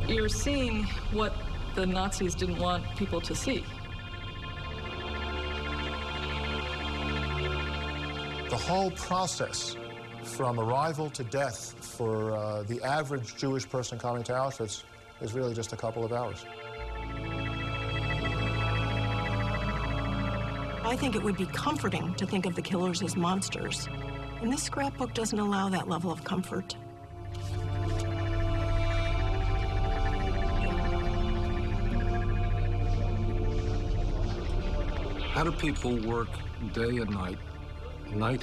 You're seeing what the Nazis didn't want people to see. The whole process, from arrival to death for the average Jewish person coming to Auschwitz, is really just a couple of hours. I think it would be comforting to think of the killers as monsters, and this scrapbook doesn't allow that level of comfort. How do people work day and night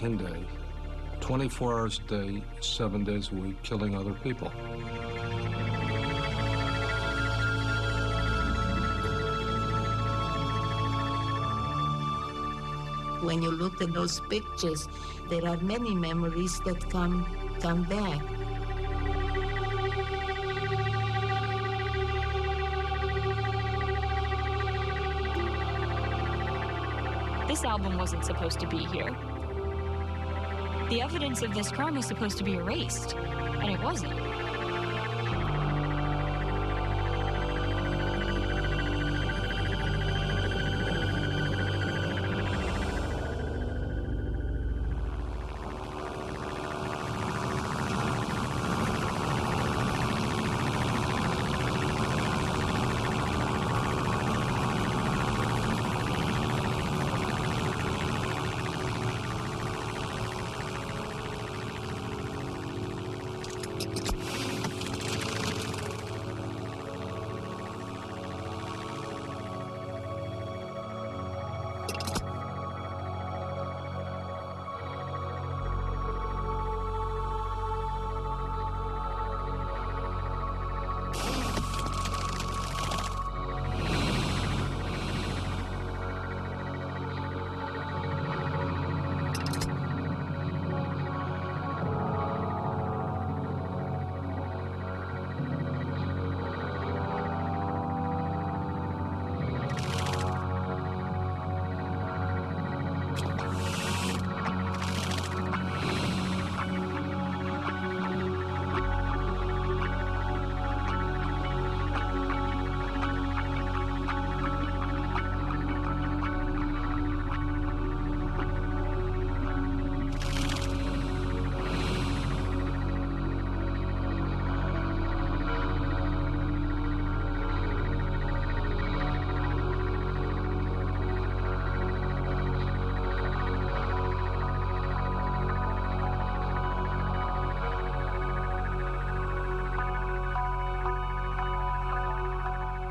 and day, 24 hours a day, 7 days a week, killing other people? When you look at those pictures, there are many memories that come back. This album wasn't supposed to be here. The evidence of this crime was supposed to be erased, and it wasn't.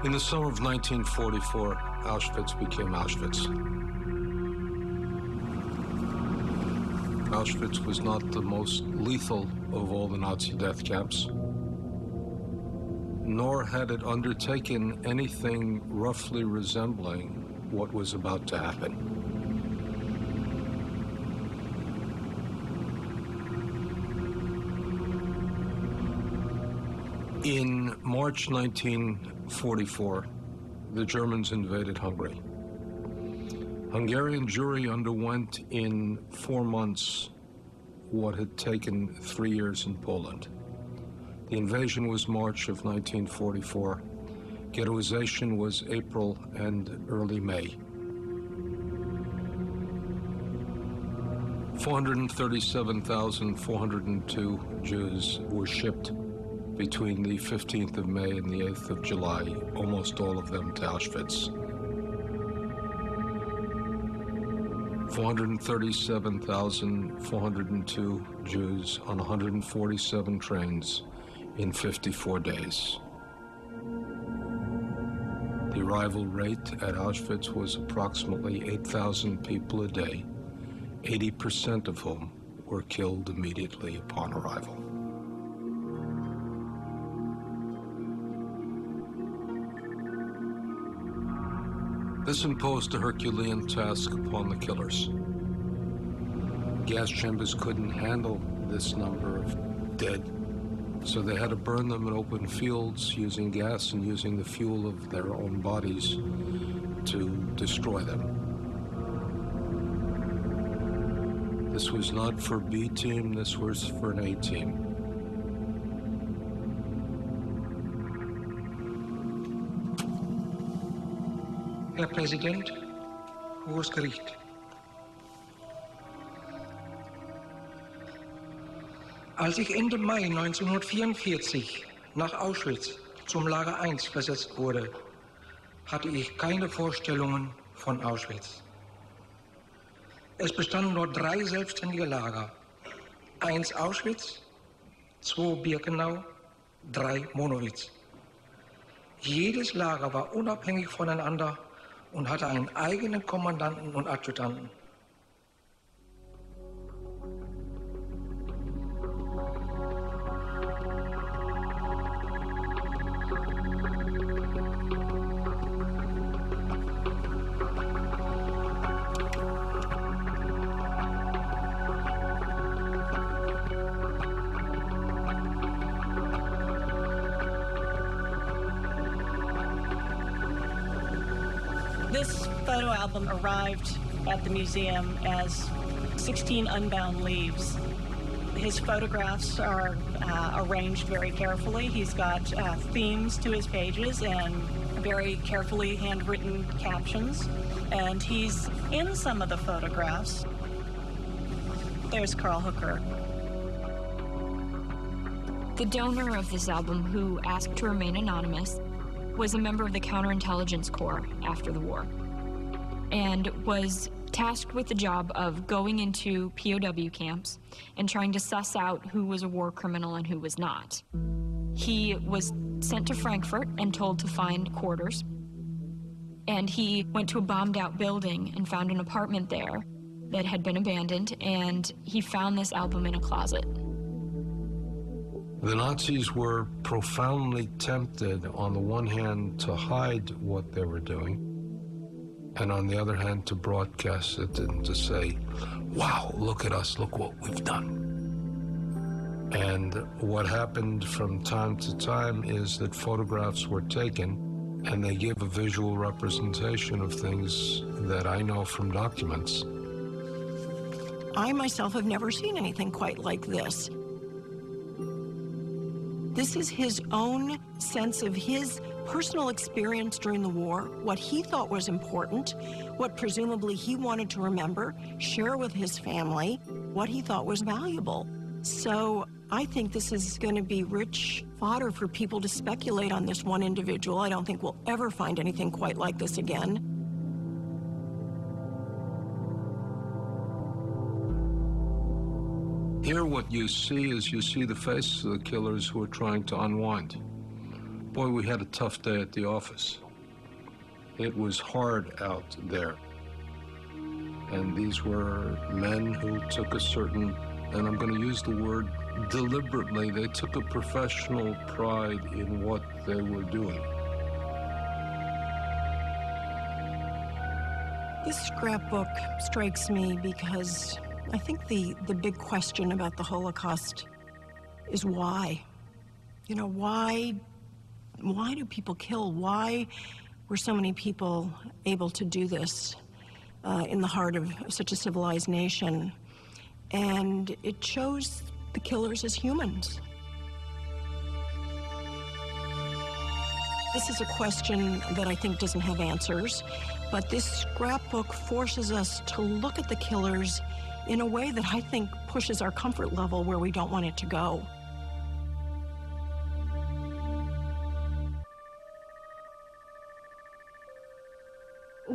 In the summer of 1944, Auschwitz became Auschwitz. Auschwitz was not the most lethal of all the Nazi death camps, nor had it undertaken anything roughly resembling what was about to happen. In March 1944, the Germans invaded Hungary. Hungarian Jewry underwent in 4 months what had taken 3 years in Poland. The invasion was March of 1944. Ghettoization was April and early May. 437,402 Jews were shipped between the 15th of May and the 8th of July, almost all of them to Auschwitz. 437,402 Jews on 147 trains in 54 days. The arrival rate at Auschwitz was approximately 8,000 people a day, 80% of whom were killed immediately upon arrival. This imposed a Herculean task upon the killers. Gas chambers couldn't handle this number of dead, so they had to burn them in open fields using gas and using the fuel of their own bodies to destroy them. This was not for B team, this was for an A team. Herr Präsident, Hohes Gericht. Als ich Ende Mai 1944 nach Auschwitz zum Lager 1 versetzt wurde, hatte ich keine Vorstellungen von Auschwitz. Es bestanden dort 3 selbstständige Lager. 1 Auschwitz, 2 Birkenau, 3 Monowitz. Jedes Lager war unabhängig voneinander und hatte einen eigenen Kommandanten und Adjutanten. This photo album arrived at the museum as 16 unbound leaves. His photographs are arranged very carefully. He's got themes to his pages and very carefully handwritten captions. And he's in some of the photographs. There's Carl Hooker. The donor of this album, who asked to remain anonymous, was a member of the Counterintelligence Corps after the war and was tasked with the job of going into POW camps and trying to suss out who was a war criminal and who was not. He was sent to Frankfurt and told to find quarters, and he went to a bombed-out building and found an apartment there that had been abandoned, and he found this album in a closet. The Nazis were profoundly tempted, on the one hand, to hide what they were doing, and on the other hand, to broadcast it and to say, wow, look at us, look what we've done. And what happened from time to time is that photographs were taken, and they give a visual representation of things that I know from documents. I myself have never seen anything quite like this. This is his own sense of his personal experience during the war, what he thought was important, what presumably he wanted to remember, share with his family, what he thought was valuable. So I think this is going to be rich fodder for people to speculate on this one individual. I don't think we'll ever find anything quite like this again. Here what you see is you see the faces of the killers who are trying to unwind. Boy, we had a tough day at the office. It was hard out there. And these were men who took a certain, and I'm going to use the word deliberately, they took a professional pride in what they were doing. This scrapbook strikes me because I think the big question about the Holocaust is why. You know, why do people kill? Why were so many people able to do this in the heart of such a civilized nation? And it shows the killers as humans. This is a question that I think doesn't have answers, but this scrapbook forces us to look at the killers in a way that I think pushes our comfort level where we don't want it to go.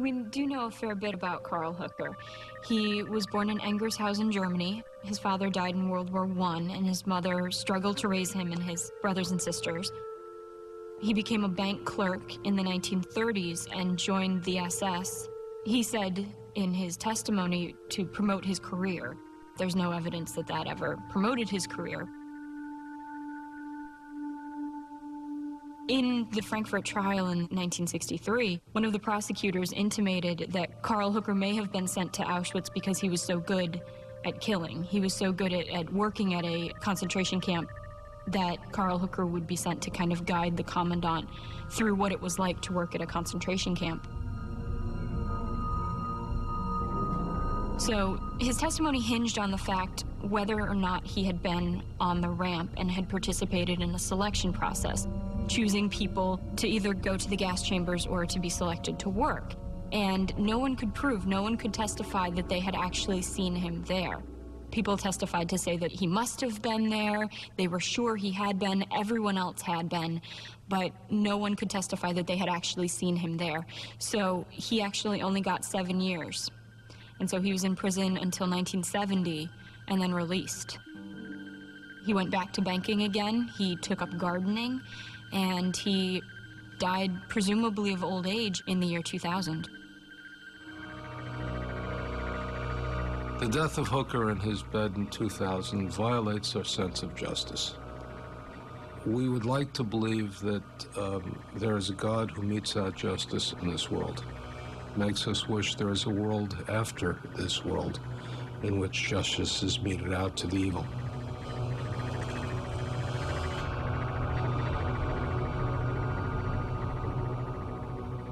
We do know a fair bit about Karl Hooker. He was born in Engershausen, Germany. His father died in World War I, and his mother struggled to raise him and his brothers and sisters. He became a bank clerk in the 1930s and joined the SS. He said in his testimony to promote his career. There's no evidence that that ever promoted his career. In the Frankfurt trial in 1963, one of the prosecutors intimated that Karl Hooker may have been sent to Auschwitz because he was so good at killing. He was so good at working at a concentration camp that Karl Hooker would be sent to kind of guide the commandant through what it was like to work at a concentration camp. So his testimony hinged on the fact whether or not he had been on the ramp and had participated in a selection process, choosing people to either go to the gas chambers or to be selected to work. And no one could prove, no one could testify that they had actually seen him there. People testified to say that he must have been there, they were sure he had been, everyone else had been, but no one could testify that they had actually seen him there. So he actually only got 7 years. And so he was in prison until 1970 and then released. He went back to banking again, he took up gardening, and he died presumably of old age in the year 2000. The death of Hooker in his bed in 2000 violates our sense of justice. We would like to believe that there is a God who metes out justice in this world. Makes us wish there is a world after this world in which justice is meted out to the evil.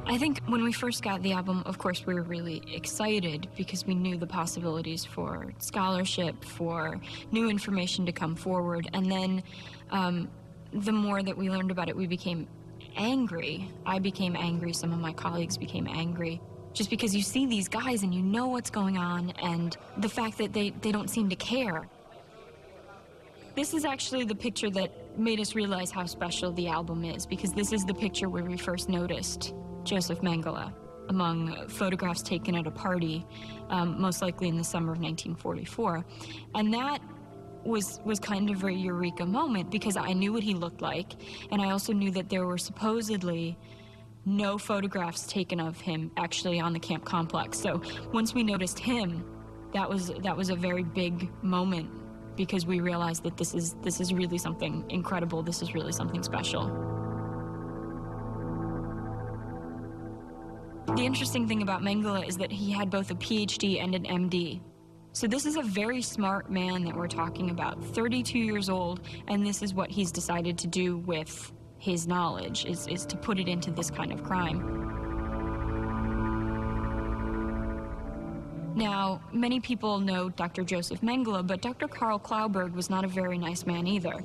I think when we first got the album, of course, we were really excited because we knew the possibilities for scholarship, for new information to come forward. And then the more that we learned about it, we became angry. I became angry. Some of my colleagues became angry. Just because you see these guys and you know what's going on, and the fact that they don't seem to care. This is actually the picture that made us realize how special the album is, because this is the picture where we first noticed Joseph Mengele among photographs taken at a party, most likely in the summer of 1944. And that was kind of a eureka moment, because I knew what he looked like, and I also knew that there were supposedly no photographs taken of him actually on the camp complex. So once we noticed him, that was a very big moment, because we realized that this is really something incredible. This is really something special. The interesting thing about Mengele is that he had both a PhD and an MD. So this is a very smart man that we're talking about, 32 years old, and this is what he's decided to do with his knowledge, is to put it into this kind of crime. Now, many people know Dr. Joseph Mengele, but Dr. Karl Klauberg was not a very nice man either.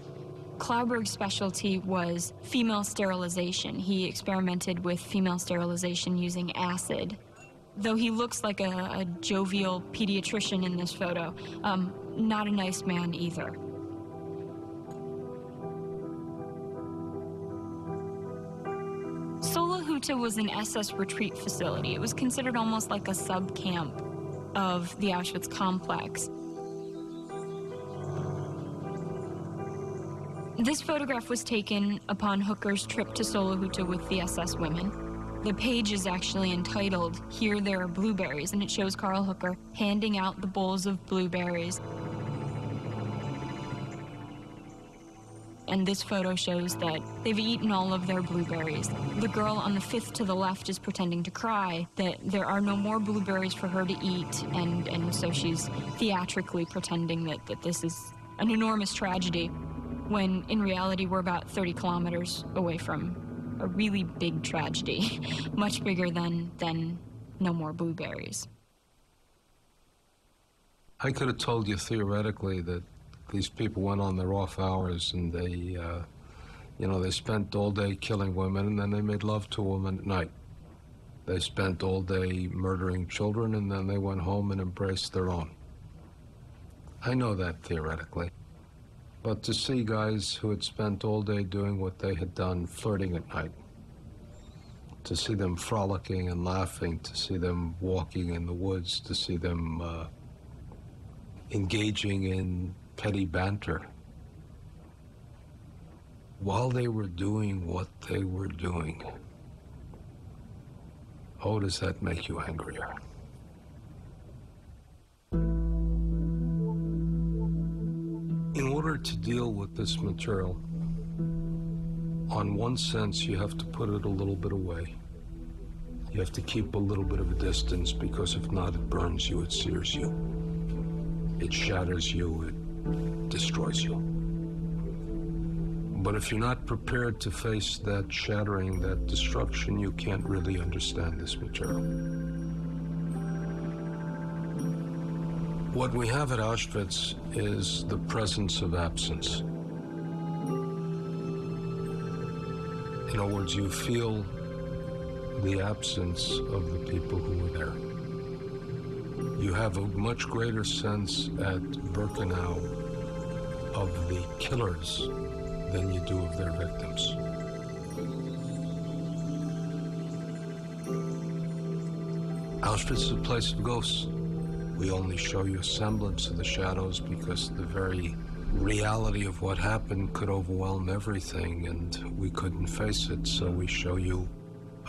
Klauberg's specialty was female sterilization. He experimented with female sterilization using acid. Though he looks like a jovial pediatrician in this photo, not a nice man either. Solohuta was an SS retreat facility. It was considered almost like a sub-camp of the Auschwitz complex. This photograph was taken upon Hooker's trip to Solohuta with the SS women. The page is actually entitled, "Here There Are Blueberries," and it shows Karl Hooker handing out the bowls of blueberries. And this photo shows that they've eaten all of their blueberries. The girl on the fifth to the left is pretending to cry, that there are no more blueberries for her to eat, and so she's theatrically pretending that this is an enormous tragedy, when in reality we're about 30 kilometers away from a really big tragedy, much bigger than no more blueberries. I could have told you theoretically that these people went on their off hours and they spent all day killing women, and then they made love to a woman at night. They spent all day murdering children, and then they went home and embraced their own. I know that theoretically. But to see guys who had spent all day doing what they had done, flirting at night, to see them frolicking and laughing, to see them walking in the woods, to see them engaging in petty banter while they were doing what they were doing. Oh, does that make you angrier? In order to deal with this material, on one sense, you have to put it a little bit away. You have to keep a little bit of a distance, because if not, it burns you, it sears you, it shatters you, it destroys you. But if you're not prepared to face that shattering, that destruction, you can't really understand this material. What we have at Auschwitz is the presence of absence. In other words, you feel the absence of the people who were there. You have a much greater sense at Birkenau of the killers than you do of their victims. Auschwitz is a place of ghosts. We only show you a semblance of the shadows because the very reality of what happened could overwhelm everything, and we couldn't face it, so we show you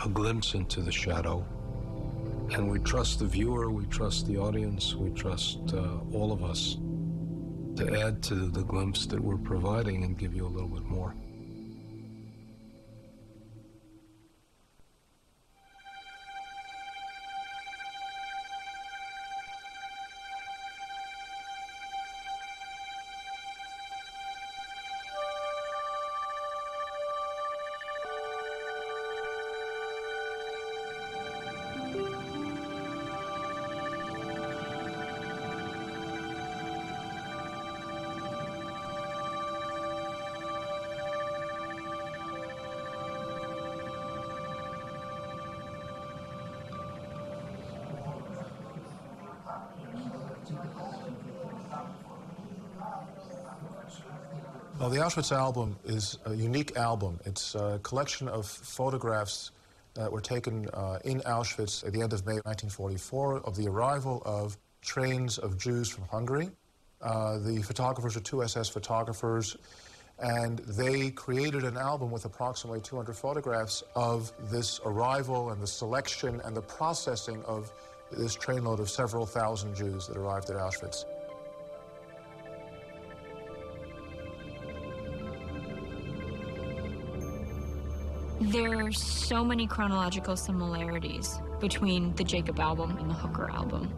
a glimpse into the shadow. And we trust the viewer, we trust the audience, we trust all of us to add to the glimpse that we're providing and give you a little bit more. Well, the Auschwitz album is a unique album. It's a collection of photographs that were taken in Auschwitz at the end of May 1944 of the arrival of trains of Jews from Hungary. The photographers are two SS photographers, and they created an album with approximately 200 photographs of this arrival and the selection and the processing of this trainload of several thousand Jews that arrived at Auschwitz. There are so many chronological similarities between the Jacob album and the Hooker album.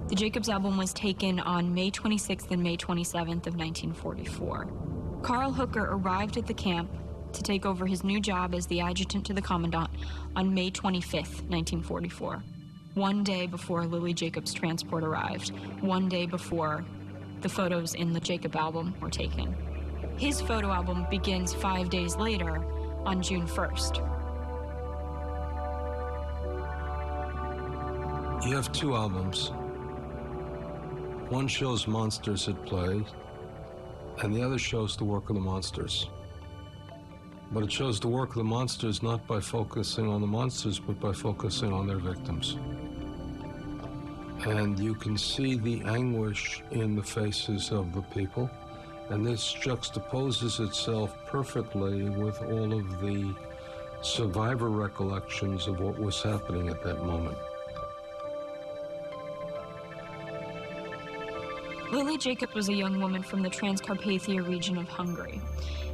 The Jacobs album was taken on May 26th and May 27th of 1944. Carl Hooker arrived at the camp to take over his new job as the adjutant to the commandant on May 25th, 1944. One day before Lily Jacobs' transport arrived, one day before the photos in the Jacob album were taken. His photo album begins 5 days later, on June 1st. You have two albums. One shows monsters at play, and the other shows the work of the monsters. But it shows the work of the monsters not by focusing on the monsters, but by focusing on their victims. And you can see the anguish in the faces of the people. And this juxtaposes itself perfectly with all of the survivor recollections of what was happening at that moment. Lily Jacob was a young woman from the Transcarpathia region of Hungary,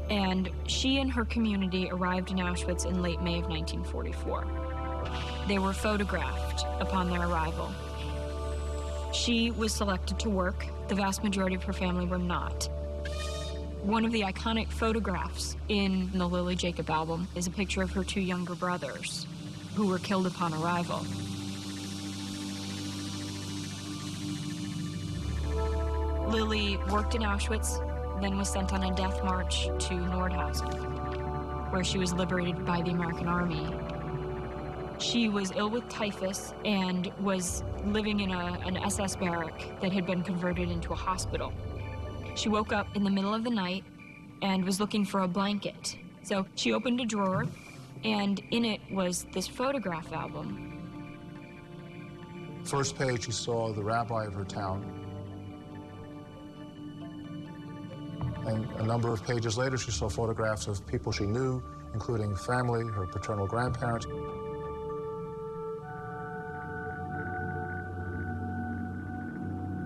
and she and her community arrived in Auschwitz in late May of 1944. They were photographed upon their arrival. She was selected to work. The vast majority of her family were not. One of the iconic photographs in the Lily Jacob album is a picture of her two younger brothers who were killed upon arrival. Lily worked in Auschwitz, then was sent on a death march to Nordhausen, where she was liberated by the American Army. She was ill with typhus and was living in an SS barrack that had been converted into a hospital. She woke up in the middle of the night and was looking for a blanket. So she opened a drawer and in it was this photograph album. First page, she saw the rabbi of her town. And a number of pages later, she saw photographs of people she knew, including family, her paternal grandparents.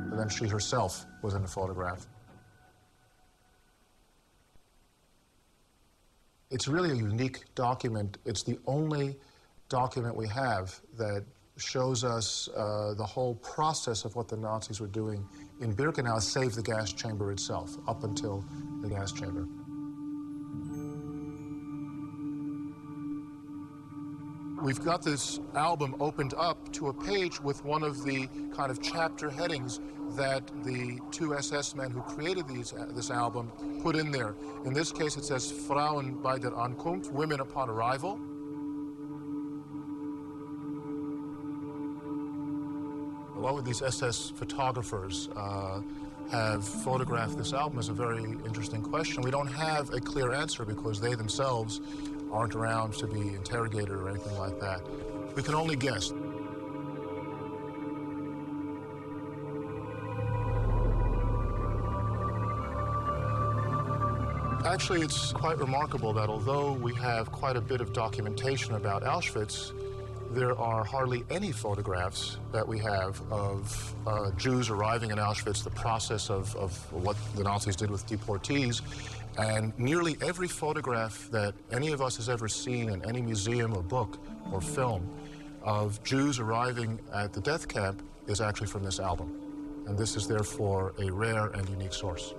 And then she herself was in the photograph. It's really a unique document. It's the only document we have that shows us the whole process of what the Nazis were doing in Birkenau, save the gas chamber itself, up until the gas chamber. We've got this album opened up to a page with one of the kind of chapter headings that the two SS men who created this album put in there. In this case, it says Frauen bei der Ankunft, women upon arrival. A lot of these SS photographers have photographed this album is a very interesting question. We don't have a clear answer because they themselves aren't around to be interrogated or anything like that. We can only guess. Actually, it's quite remarkable that although we have quite a bit of documentation about Auschwitz, there are hardly any photographs that we have of Jews arriving in Auschwitz, the process of what the Nazis did with deportees. And nearly every photograph that any of us has ever seen in any museum or book or film of Jews arriving at the death camp is actually from this album. And this is therefore a rare and unique source.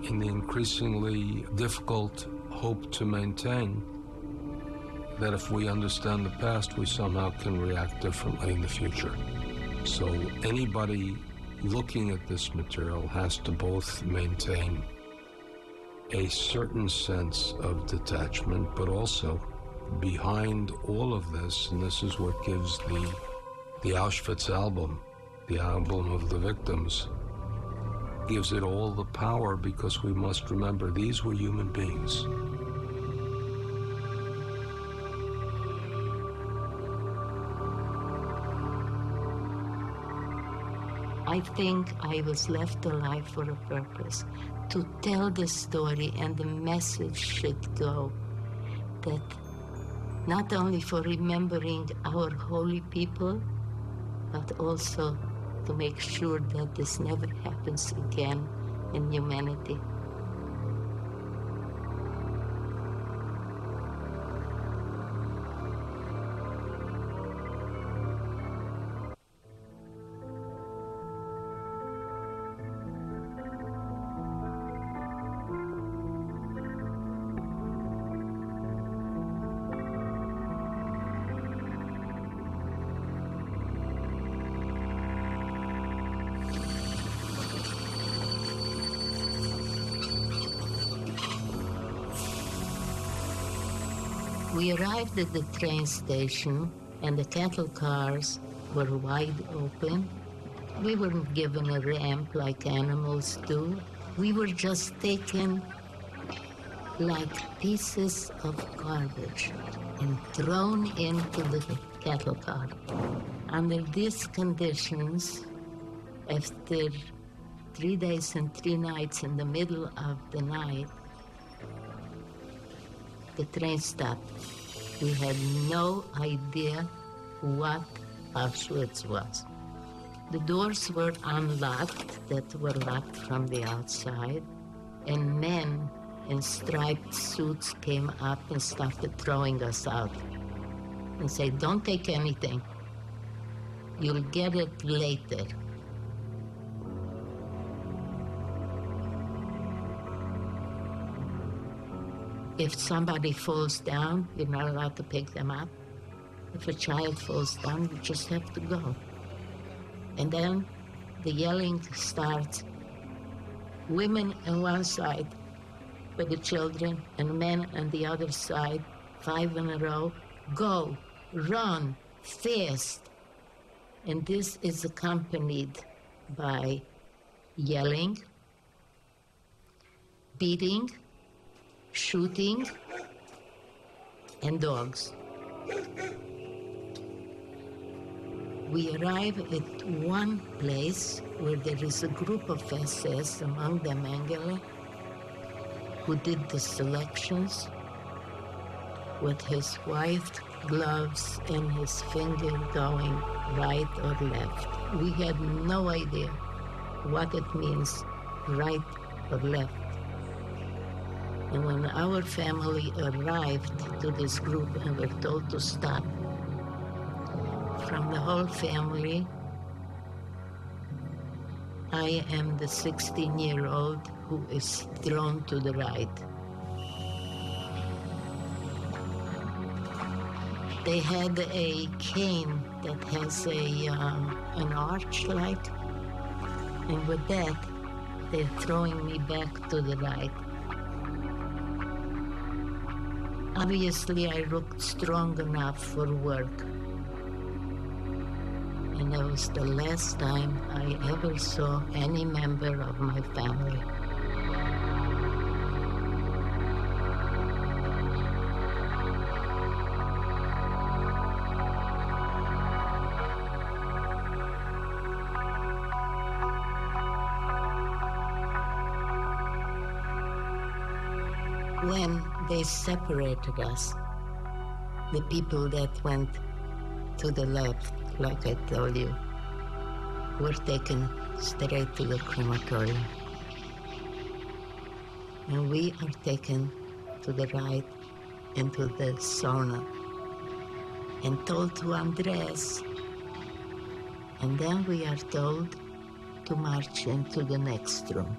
In the increasingly difficult hope to maintain that if we understand the past, we somehow can react differently in the future. So anybody looking at this material has to both maintain a certain sense of detachment, but also behind all of this, and this is what gives the Auschwitz album, the album of the victims, gives it all the power, because we must remember these were human beings. I think I was left alive for a purpose, to tell the story, and the message should go that not only for remembering our holy people, but also to make sure that this never happens again in humanity. We arrived at the train station, and the cattle cars were wide open. We weren't given a ramp like animals do. We were just taken like pieces of garbage and thrown into the cattle car. Under these conditions, after 3 days and 3 nights in the middle of the night, the train stopped. We had no idea what Auschwitz was. The doors were unlocked, that were locked from the outside, and men in striped suits came up and started throwing us out and said, "Don't take anything. You'll get it later." If somebody falls down, you're not allowed to pick them up. If a child falls down, you just have to go. And then the yelling starts. Women on one side with the children, and men on the other side, 5 in a row. Go, run, fast. And this is accompanied by yelling, beating, shooting, and dogs. We arrive at one place where there is a group of SS, among them Mengele, who did the selections with his white gloves and his finger going right or left. We had no idea what it means, right or left. And when our family arrived to this group and were told to stop, from the whole family, I am the 16-year-old who is thrown to the right. They had a cane that has an arch like, and with that, they're throwing me back to the right. Obviously, I looked strong enough for work. And that was the last time I ever saw any member of my family. When they separated us, the people that went to the left, like I told you, were taken straight to the crematorium. And we are taken to the right into the sauna and told to undress. And then we are told to march into the next room.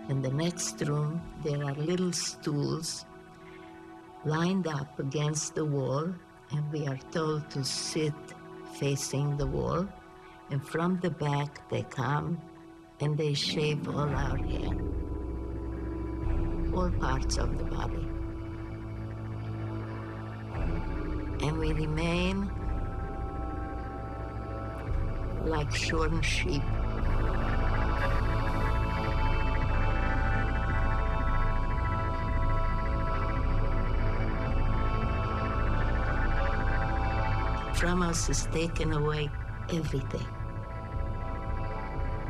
In the next room, there are little stools lined up against the wall, and we are told to sit facing the wall. And from the back, they come and they shave all our hair, all parts of the body. And we remain like shorn sheep. From us is taken away everything,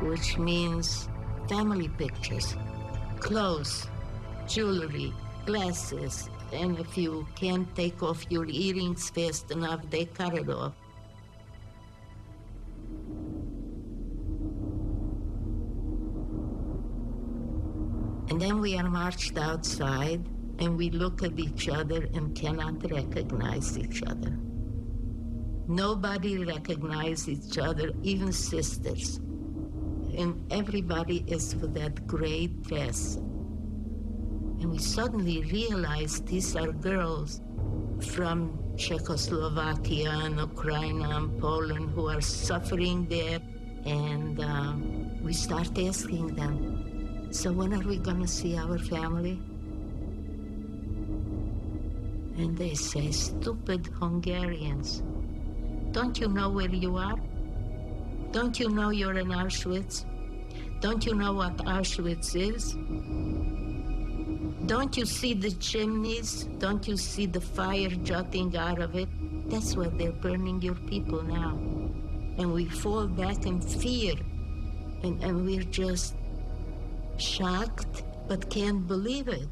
which means family pictures, clothes, jewelry, glasses, and if you can't take off your earrings fast enough, they cut it off. And then we are marched outside, and we look at each other and cannot recognize each other. Nobody recognizes each other, even sisters. And everybody is with that gray dress. And we suddenly realize these are girls from Czechoslovakia and Ukraine and Poland who are suffering there. And we start asking them, so when are we gonna see our family? And they say, stupid Hungarians. Don't you know where you are? Don't you know you're in Auschwitz? Don't you know what Auschwitz is? Don't you see the chimneys? Don't you see the fire jutting out of it? That's where they're burning your people now. And we fall back in fear. And we're just shocked, but can't believe it.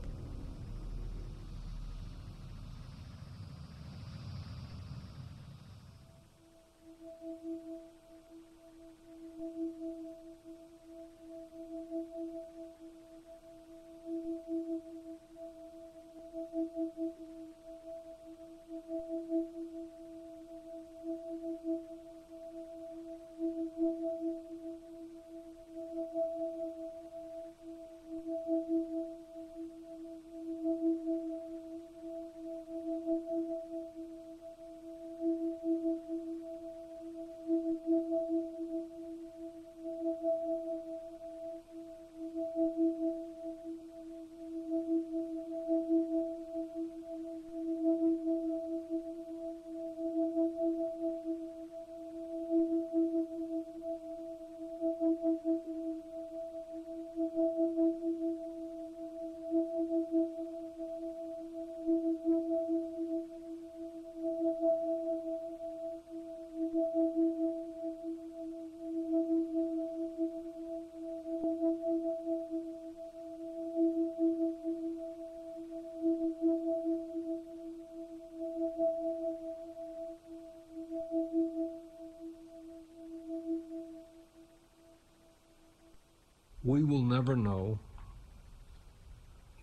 We will never know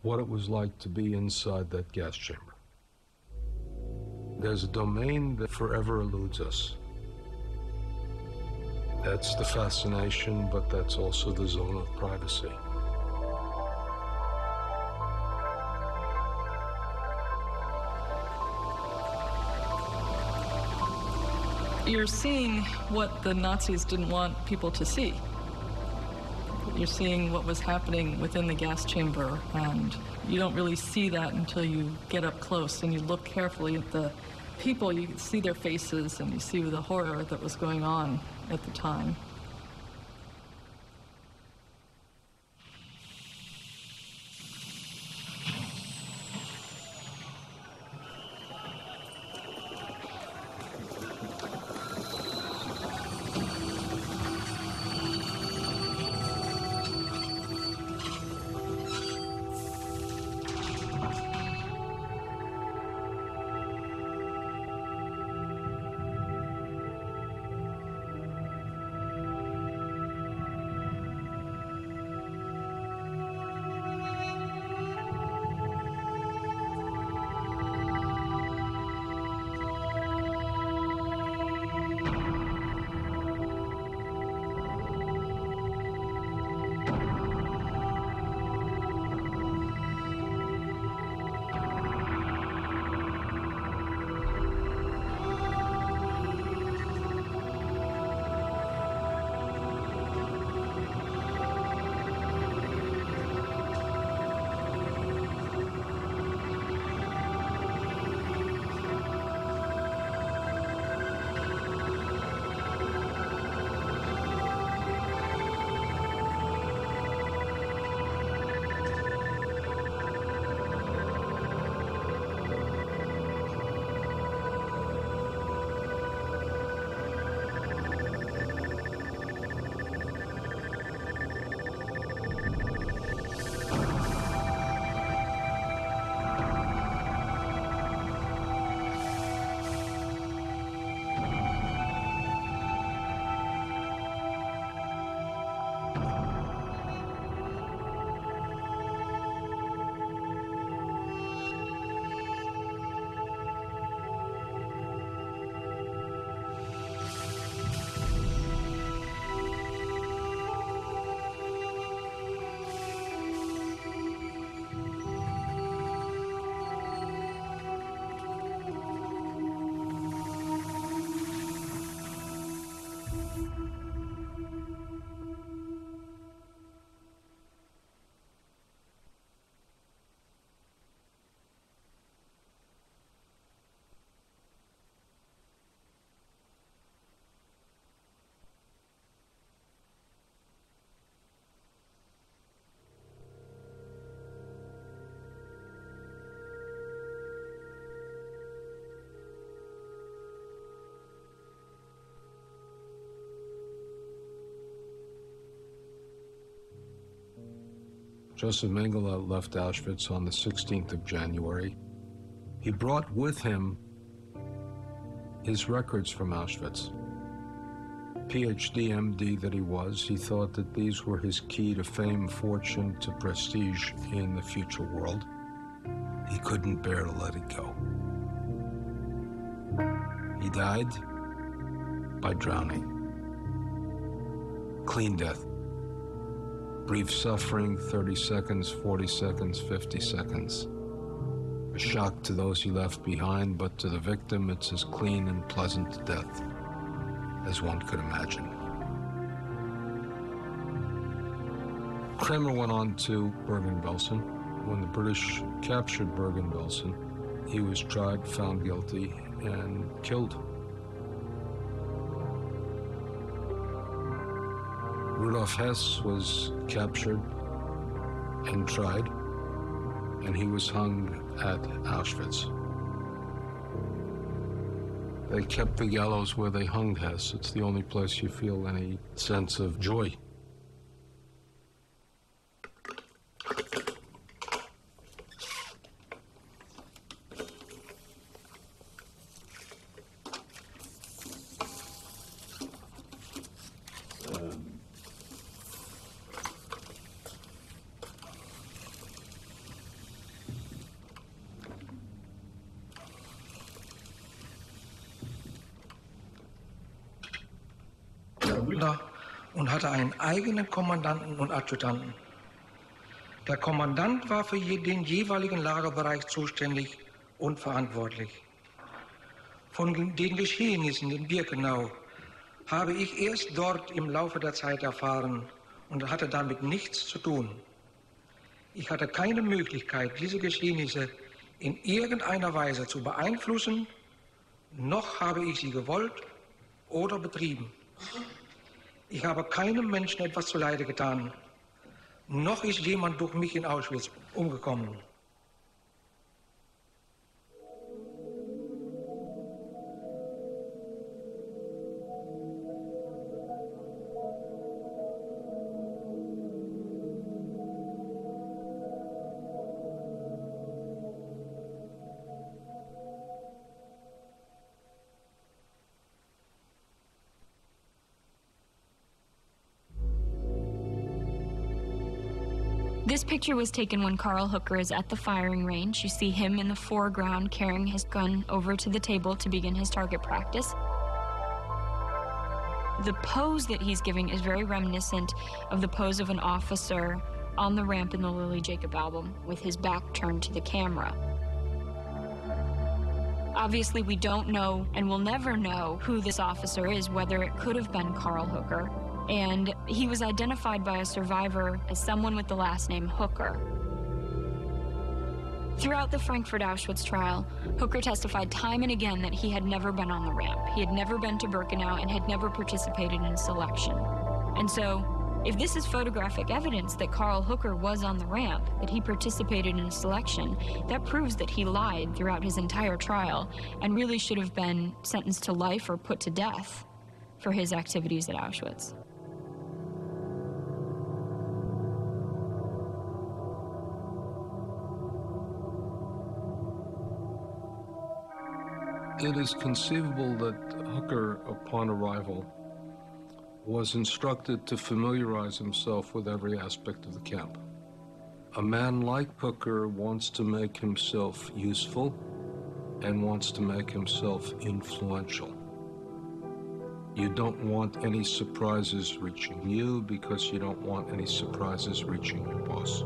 what it was like to be inside that gas chamber. There's a domain that forever eludes us. That's the fascination, but that's also the zone of privacy. You're seeing what the Nazis didn't want people to see. You're seeing what was happening within the gas chamber, and you don't really see that until you get up close and you look carefully at the people. You can see their faces and you see the horror that was going on at the time. Joseph Mengele left Auschwitz on the 16th of January. He brought with him his records from Auschwitz. PhD, MD that he was, he thought that these were his key to fame, fortune, to prestige in the future world. He couldn't bear to let it go. He died by drowning. Clean death. Brief suffering, 30 seconds, 40 seconds, 50 seconds. A shock to those he left behind, but to the victim, it's as clean and pleasant a death as one could imagine. Kramer went on to Bergen-Belsen. When the British captured Bergen-Belsen, he was tried, found guilty, and killed. Rudolf Hess was captured and tried, and he was hung at Auschwitz. They kept the gallows where they hung Hess. It's the only place you feel any sense of joy. Söldner und hatte einen eigenen Kommandanten und Adjutanten. Der Kommandant war für den jeweiligen Lagerbereich zuständig und verantwortlich. Von den Geschehnissen in Birkenau habe ich erst dort im Laufe der Zeit erfahren und hatte damit nichts zu tun. Ich hatte keine Möglichkeit, diese Geschehnisse in irgendeiner Weise zu beeinflussen, noch habe ich sie gewollt oder betrieben. Ich habe keinem Menschen etwas zuleide getan, noch ist jemand durch mich in Auschwitz umgekommen. This picture was taken when Carl Hooker is at the firing range. You see him in the foreground carrying his gun over to the table to begin his target practice. The pose that he's giving is very reminiscent of the pose of an officer on the ramp in the Lily Jacob album with his back turned to the camera. Obviously, we don't know and will never know who this officer is, whether it could have been Carl Hooker. And he was identified by a survivor as someone with the last name Hooker. Throughout the Frankfurt Auschwitz trial, Hooker testified time and again that he had never been on the ramp. He had never been to Birkenau and had never participated in a selection. And so, if this is photographic evidence that Carl Hooker was on the ramp, that he participated in a selection, that proves that he lied throughout his entire trial and really should have been sentenced to life or put to death for his activities at Auschwitz. It is conceivable that Hooker, upon arrival, was instructed to familiarize himself with every aspect of the camp. A man like Hooker wants to make himself useful and wants to make himself influential. You don't want any surprises reaching you because you don't want any surprises reaching your boss.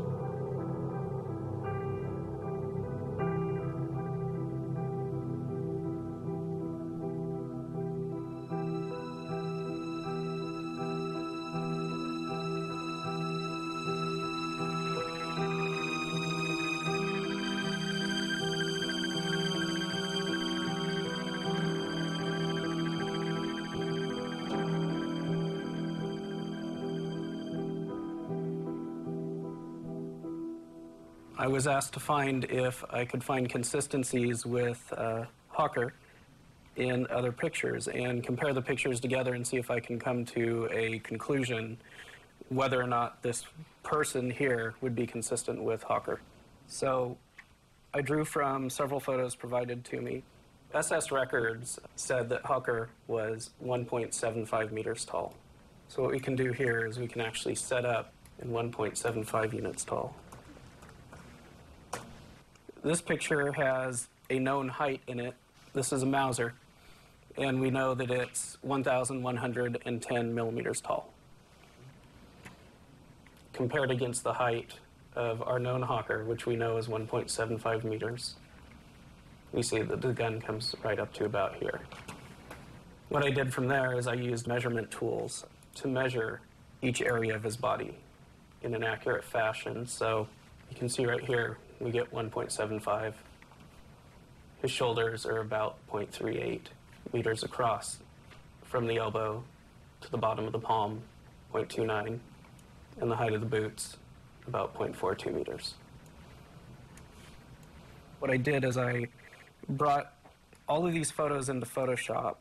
I was asked to find if I could find consistencies with Hooker in other pictures and compare the pictures together and see if I can come to a conclusion whether or not this person here would be consistent with Hooker. So I drew from several photos provided to me. SS records said that Hooker was 1.75 meters tall. So what we can do here is we can actually set up in 1.75 units tall. This picture has a known height in it. This is a Mauser, and we know that it's 1,110 millimeters tall. Compared against the height of our known Hooker, which we know is 1.75 meters, we see that the gun comes right up to about here. What I did from there is I used measurement tools to measure each area of his body in an accurate fashion. So you can see right here, we get 1.75. His shoulders are about 0.38 meters across from the elbow to the bottom of the palm, 0.29, and the height of the boots, about 0.42 meters. What I did is I brought all of these photos into Photoshop,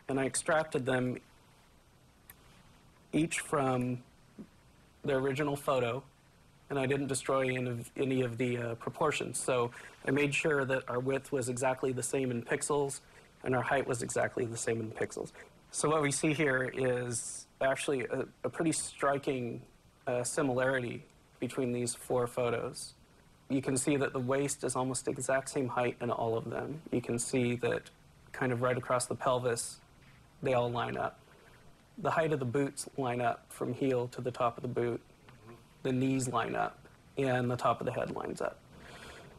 and I extracted them each from the original photo, and I didn't destroy any of the proportions. So I made sure that our width was exactly the same in pixels, and our height was exactly the same in pixels. So what we see here is actually a pretty striking similarity between these four photos. You can see that the waist is almost the exact same height in all of them. You can see that kind of right across the pelvis, they all line up. The height of the boots line up from heel to the top of the boot. The knees line up, and the top of the head lines up.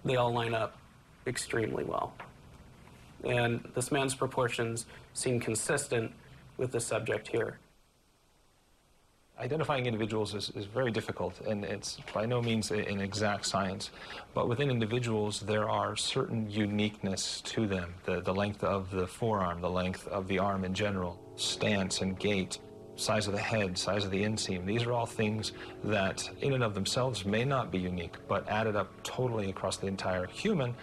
They all line up extremely well. And this man's proportions seem consistent with the subject here. Identifying individuals is very difficult, and it's by no means an exact science. But within individuals, there are certain uniqueness to them. The length of the forearm, the length of the arm in general, stance and gait, size of the head, size of the inseam. These are all things that in and of themselves may not be unique, but added up totally across the entire human,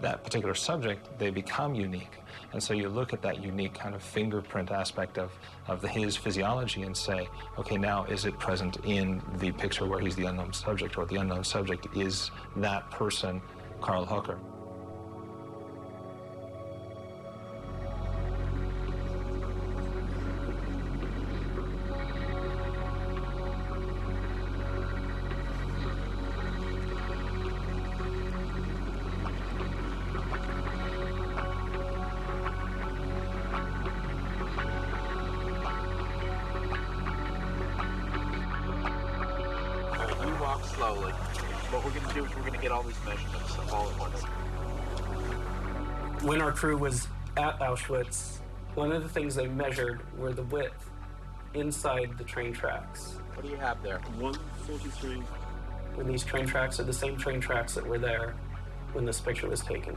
that particular subject, they become unique. And so you look at that unique kind of fingerprint aspect of his physiology and say, okay, now is it present in the picture where he's the unknown subject, or the unknown subject is that person, Carl Hooker? Slowly. What we're going to do is we're going to get all these measurements all at once. When our crew was at Auschwitz, one of the things they measured were the width inside the train tracks. What do you have there? 143. And these train tracks are the same train tracks that were there when this picture was taken.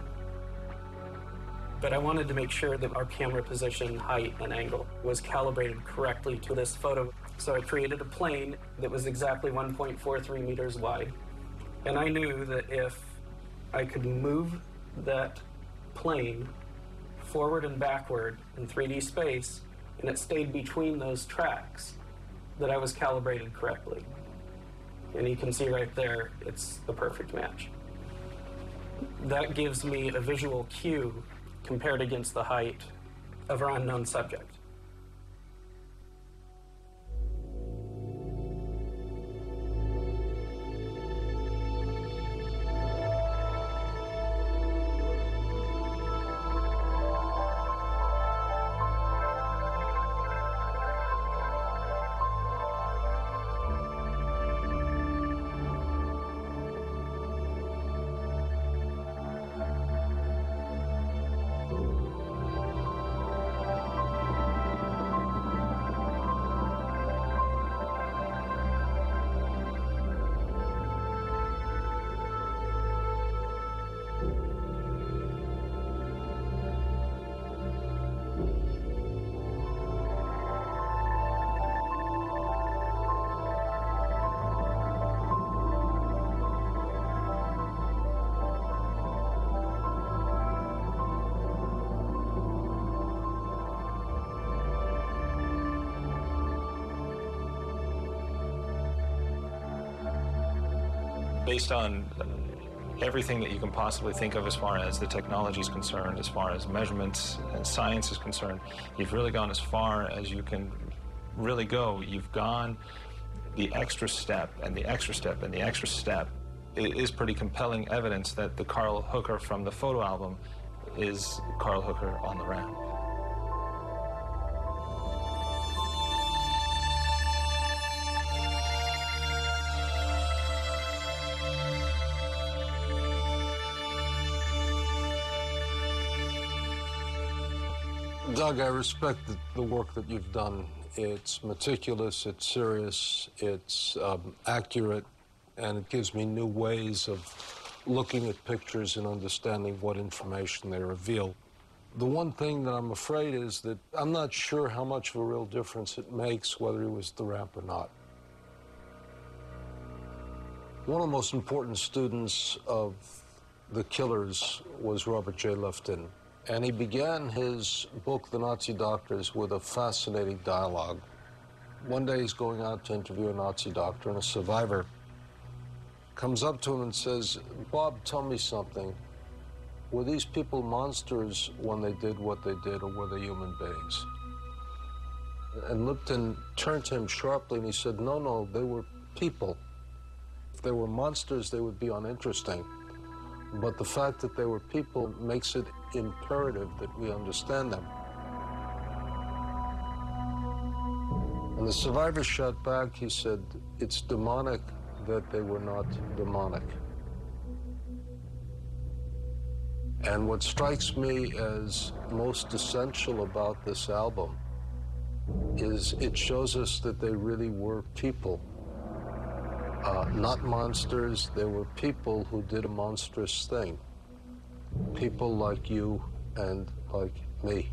But I wanted to make sure that our camera position, height, and angle was calibrated correctly to this photo. So I created a plane that was exactly 1.43 meters wide. And I knew that if I could move that plane forward and backward in 3D space, and it stayed between those tracks, that I was calibrated correctly. And you can see right there, it's the perfect match. That gives me a visual cue compared against the height of our unknown subject. Based on everything that you can possibly think of as far as the technology is concerned, as far as measurements and science is concerned, you've really gone as far as you can really go. You've gone the extra step and the extra step and the extra step. It is pretty compelling evidence that the Carl Hooker from the photo album is Carl Hooker on the ramp. Doug, I respect the work that you've done. It's meticulous, it's serious, it's accurate, and it gives me new ways of looking at pictures and understanding what information they reveal. The one thing that I'm afraid is that I'm not sure how much of a real difference it makes whether he was at the ramp or not. One of the most important students of the killers was Robert J. Luftin. And he began his book, The Nazi Doctors, with a fascinating dialogue. One day he's going out to interview a Nazi doctor, and a survivor comes up to him and says, "Bob, tell me something. Were these people monsters when they did what they did, or were they human beings?" And Lupton turned to him sharply and he said, no, they were people. If they were monsters, they would be uninteresting. But the fact that they were people makes it imperative that we understand them. When the survivor shot back, he said, it's demonic that they were not demonic. And what strikes me as most essential about this album is it shows us that they really were people. Not monsters, they were people who did a monstrous thing. People like you and like me.